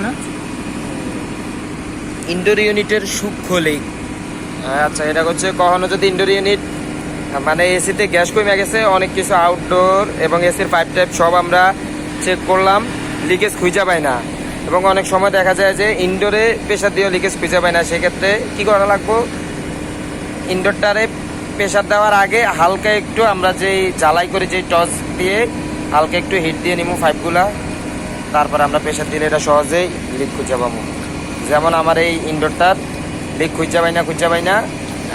না ইনডোর ইউনিটের সূক্ষ্ম লিক। আচ্ছা, এটা হচ্ছে কখনো যদি ইনডোর ইউনিট মানে এসিতে গ্যাস কমে গেছে, অনেক কিছু আউটডোর এবং এসির পাইপ টাইপ সব আমরা চেক করলাম, লিকেজ খুঁজে পাই না। এবং অনেক সময় দেখা যায় যে ইনডোরে প্রেশার দিয়েও লিকেজ খুঁজে পাই না। সেক্ষেত্রে কী করা লাগবো, ইনডোরটারে প্রেশার দেওয়ার আগে হালকা একটু আমরা যেই জ্বালাই করি, যেই টর্চ দিয়ে হালকা একটু হিট দিয়ে নিবো পাইপগুলা, তারপর আমরা প্রেশার দিলে এটা সহজেই লিক খুঁজে পাবো। যেমন আমার এই ইনডোরটার লিক খুঁজে পাই না,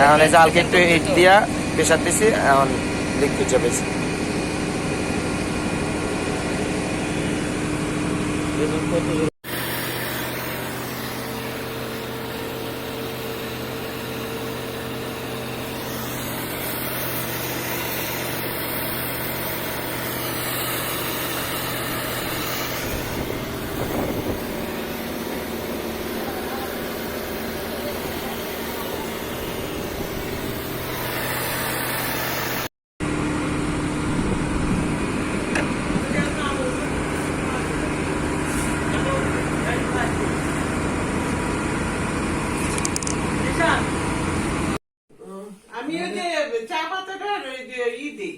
এখন এই যে হালকা একটু হিট দিয়া প্রেশার দিছি, এখন লিক খুঁজে পেয়েছি। আমি ওই যে চা পাতাটা ই দিই।